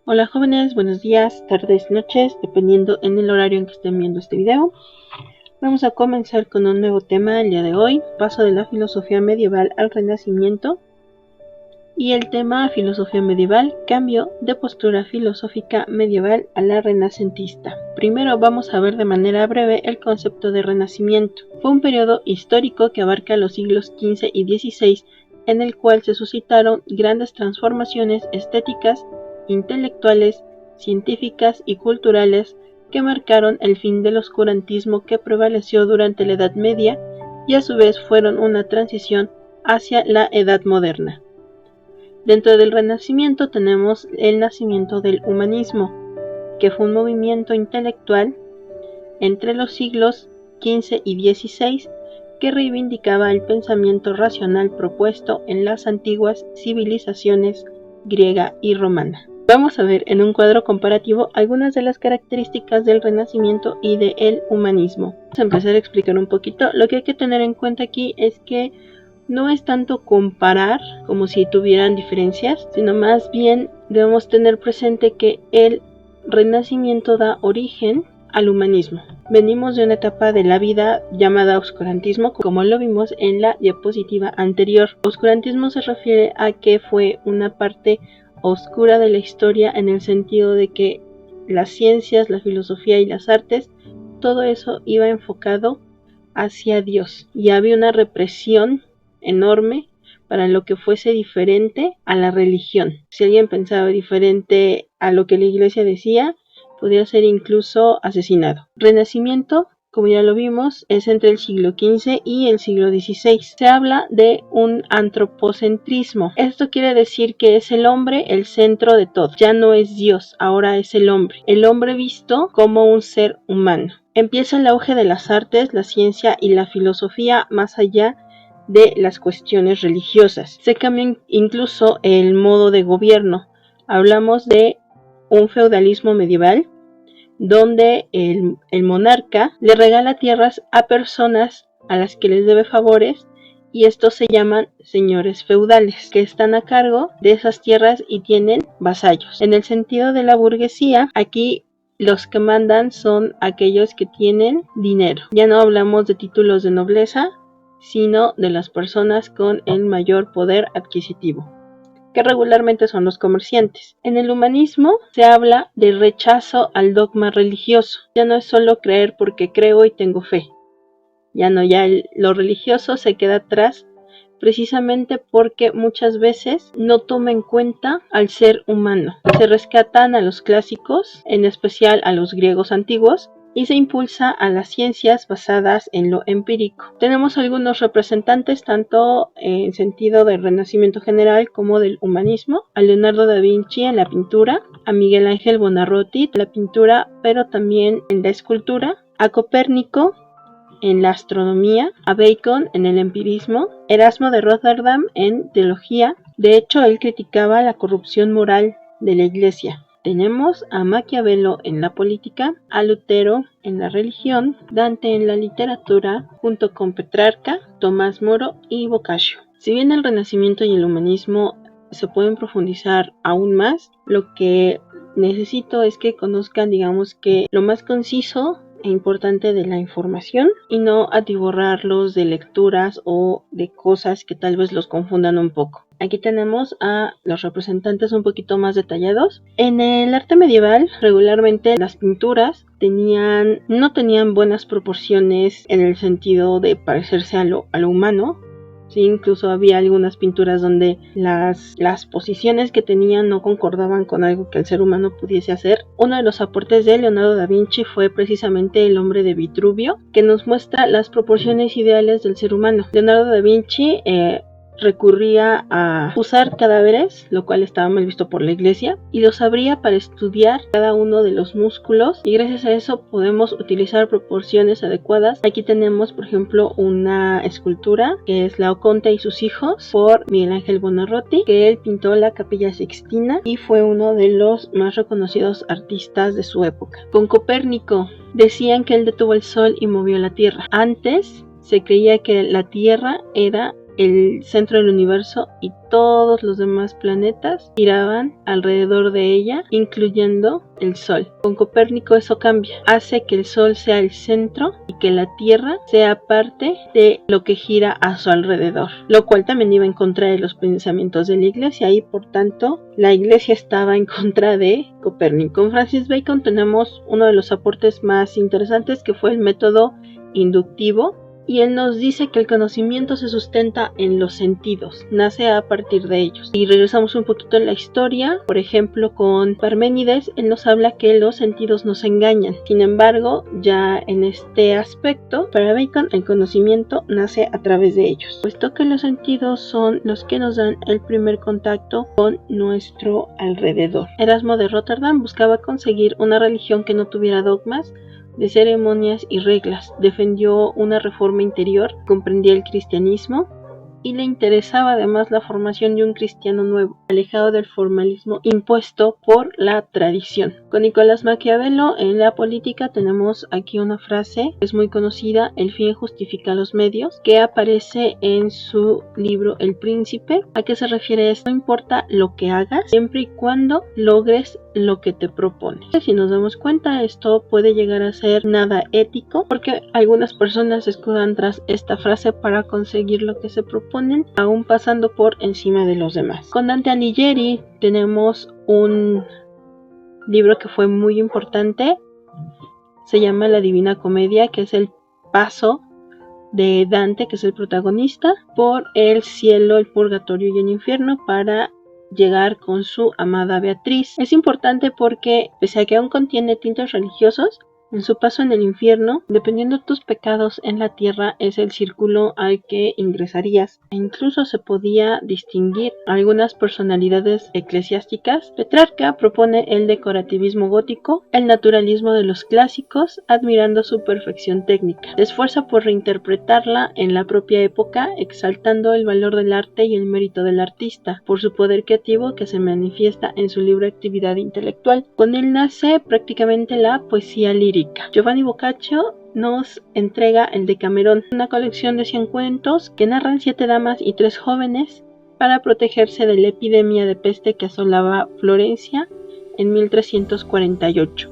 Hola jóvenes, buenos días, tardes, noches, dependiendo en el horario en que estén viendo este video. Vamos a comenzar con un nuevo tema el día de hoy, paso de la filosofía medieval al Renacimiento. Y el tema filosofía medieval, cambio de postura filosófica medieval a la renacentista. Primero vamos a ver de manera breve el concepto de renacimiento. Fue un periodo histórico que abarca los siglos XV y XVI, en el cual se suscitaron grandes transformaciones estéticas, intelectuales, científicas y culturales que marcaron el fin del oscurantismo que prevaleció durante la Edad Media y a su vez fueron una transición hacia la Edad Moderna. Dentro del Renacimiento tenemos el nacimiento del humanismo, que fue un movimiento intelectual entre los siglos XV y XVI que reivindicaba el pensamiento racional propuesto en las antiguas civilizaciones griega y romana. Vamos a ver en un cuadro comparativo algunas de las características del Renacimiento y del humanismo. Vamos a empezar a explicar un poquito. Lo que hay que tener en cuenta aquí es que no es tanto comparar como si tuvieran diferencias, sino más bien debemos tener presente que el Renacimiento da origen al humanismo. Venimos de una etapa de la vida llamada oscurantismo, como lo vimos en la diapositiva anterior. Oscurantismo se refiere a que fue una parte oscura de la historia en el sentido de que las ciencias, la filosofía y las artes, todo eso iba enfocado hacia Dios y había una represión enorme para lo que fuese diferente a la religión. Si alguien pensaba diferente a lo que la iglesia decía, podía ser incluso asesinado. Renacimiento, como ya lo vimos, es entre el siglo XV y el siglo XVI. Se habla de un antropocentrismo. Esto quiere decir que es el hombre el centro de todo. Ya no es Dios, ahora es el hombre. El hombre visto como un ser humano. Empieza el auge de las artes, la ciencia y la filosofía más allá de las cuestiones religiosas. Se cambia incluso el modo de gobierno. Hablamos de un feudalismo medieval donde el monarca le regala tierras a personas a las que les debe favores y estos se llaman señores feudales, que están a cargo de esas tierras y tienen vasallos. En el sentido de la burguesía, aquí los que mandan son aquellos que tienen dinero. Ya no hablamos de títulos de nobleza, sino de las personas con el mayor poder adquisitivo, que regularmente son los comerciantes. En el humanismo se habla de rechazo al dogma religioso. Ya no es solo creer porque creo y tengo fe. Ya lo religioso se queda atrás, precisamente porque muchas veces no toma en cuenta al ser humano. Se rescatan a los clásicos, en especial a los griegos antiguos, y se impulsa a las ciencias basadas en lo empírico. Tenemos algunos representantes tanto en sentido del Renacimiento general como del humanismo: a Leonardo da Vinci en la pintura, a Miguel Ángel Buonarroti en la pintura, pero también en la escultura, a Copérnico en la astronomía, a Bacon en el empirismo, Erasmo de Rotterdam en teología. De hecho, él criticaba la corrupción moral de la iglesia. Tenemos a Maquiavelo en la política, a Lutero en la religión, Dante en la literatura, junto con Petrarca, Tomás Moro y Boccaccio. Si bien el Renacimiento y el humanismo se pueden profundizar aún más, lo que necesito es que conozcan, digamos, que lo más conciso e importante de la información y no atiborrarlos de lecturas o de cosas que tal vez los confundan un poco. Aquí tenemos a los representantes un poquito más detallados. En el arte medieval, regularmente las pinturas no tenían buenas proporciones en el sentido de parecerse a lo humano. Sí, incluso había algunas pinturas donde las posiciones que tenían no concordaban con algo que el ser humano pudiese hacer. Uno de los aportes de Leonardo da Vinci fue precisamente El hombre de Vitruvio, que nos muestra las proporciones ideales del ser humano. Leonardo da Vinci recurría a usar cadáveres, lo cual estaba mal visto por la iglesia, y los abría para estudiar cada uno de los músculos, y gracias a eso podemos utilizar proporciones adecuadas. Aquí tenemos, por ejemplo, una escultura que es Laoconte y sus hijos, por Miguel Ángel Buonarroti, que él pintó la Capilla Sixtina y fue uno de los más reconocidos artistas de su época. Con Copérnico, decían que él detuvo el sol y movió la tierra. Antes se creía que la tierra era el centro del universo y todos los demás planetas giraban alrededor de ella, incluyendo el Sol. Con Copérnico eso cambia, hace que el Sol sea el centro y que la Tierra sea parte de lo que gira a su alrededor, lo cual también iba en contra de los pensamientos de la Iglesia y por tanto la Iglesia estaba en contra de Copérnico. Con Francis Bacon tenemos uno de los aportes más interesantes, que fue el método inductivo, y él nos dice que el conocimiento se sustenta en los sentidos, nace a partir de ellos. Y regresamos un poquito en la historia, por ejemplo con Parménides, él nos habla que los sentidos nos engañan. Sin embargo, ya en este aspecto, para Bacon el conocimiento nace a través de ellos, puesto que los sentidos son los que nos dan el primer contacto con nuestro alrededor. Erasmo de Rotterdam buscaba conseguir una religión que no tuviera dogmas de ceremonias y reglas, defendió una reforma interior, comprendía el cristianismo y le interesaba además la formación de un cristiano nuevo, alejado del formalismo impuesto por la tradición. Con Nicolás Maquiavelo en la política tenemos aquí una frase que es muy conocida: el fin justifica los medios, que aparece en su libro El Príncipe. ¿A qué se refiere esto? No importa lo que hagas, siempre y cuando logres lo que te propone. Si nos damos cuenta, esto puede llegar a ser nada ético, porque algunas personas escudan tras esta frase para conseguir lo que se proponen, aún pasando por encima de los demás. Con Dante Alighieri tenemos un libro que fue muy importante, se llama La Divina Comedia, que es el paso de Dante, que es el protagonista, por el cielo, el purgatorio y el infierno para llegar con su amada Beatriz. Es importante porque, pese a que aún contiene tintes religiosos, en su paso en el infierno, dependiendo de tus pecados en la tierra, es el círculo al que ingresarías, e incluso se podía distinguir algunas personalidades eclesiásticas. Petrarca propone el decorativismo gótico, el naturalismo de los clásicos, admirando su perfección técnica. Se esfuerza por reinterpretarla en la propia época, exaltando el valor del arte y el mérito del artista, por su poder creativo que se manifiesta en su libre actividad intelectual. Con él nace prácticamente la poesía lírica. Giovanni Boccaccio nos entrega el Decamerón, una colección de 100 cuentos que narran 7 damas y 3 jóvenes para protegerse de la epidemia de peste que asolaba Florencia en 1348.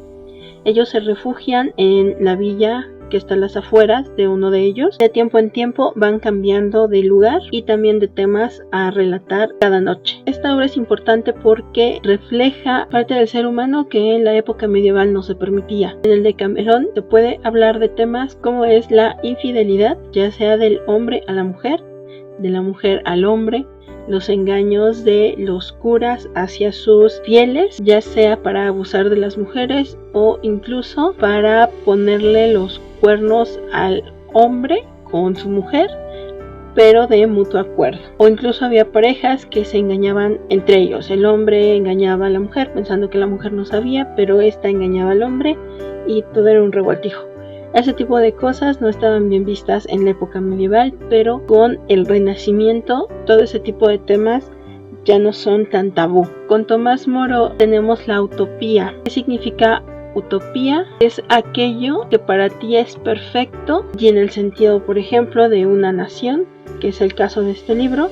Ellos se refugian en la villa que está a las afueras de uno de ellos. De tiempo en tiempo van cambiando de lugar y también de temas a relatar cada noche. Esta obra es importante porque refleja parte del ser humano que en la época medieval no se permitía. En el Decamerón se puede hablar de temas como es la infidelidad, ya sea del hombre a la mujer, de la mujer al hombre, los engaños de los curas hacia sus fieles, ya sea para abusar de las mujeres o incluso para ponerle los cuernos al hombre con su mujer, pero de mutuo acuerdo. O incluso había parejas que se engañaban entre ellos. El hombre engañaba a la mujer pensando que la mujer no sabía, pero esta engañaba al hombre y todo era un revoltijo. Ese tipo de cosas no estaban bien vistas en la época medieval, pero con el Renacimiento todo ese tipo de temas ya no son tan tabú. Con Tomás Moro tenemos la utopía. ¿Qué significa utopía? Es aquello que para ti es perfecto y en el sentido, por ejemplo, de una nación, que es el caso de este libro,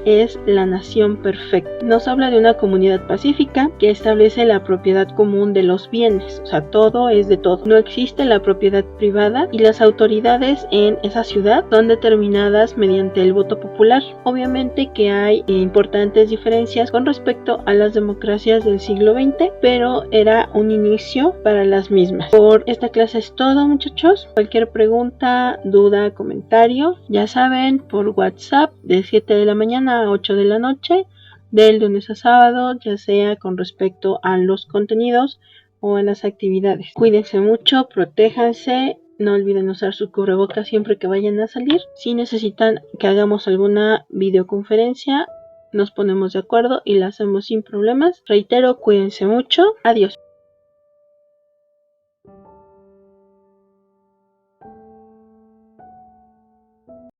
es la nación perfecta. Nos habla de una comunidad pacífica que establece la propiedad común de los bienes, o sea, todo es de todo. No existe la propiedad privada y las autoridades en esa ciudad son determinadas mediante el voto popular. Obviamente que hay importantes diferencias con respecto a las democracias del siglo XX, pero era un inicio para las mismas. Por esta clase es todo, muchachos. Cualquier pregunta, duda, comentario, ya saben, por WhatsApp de 7 de la mañana a 8 de la noche, del lunes a sábado, ya sea con respecto a los contenidos o a las actividades. Cuídense mucho, protéjanse, no olviden usar su cubrebocas siempre que vayan a salir. Si necesitan que hagamos alguna videoconferencia, nos ponemos de acuerdo y la hacemos sin problemas. Reitero, cuídense mucho. Adiós.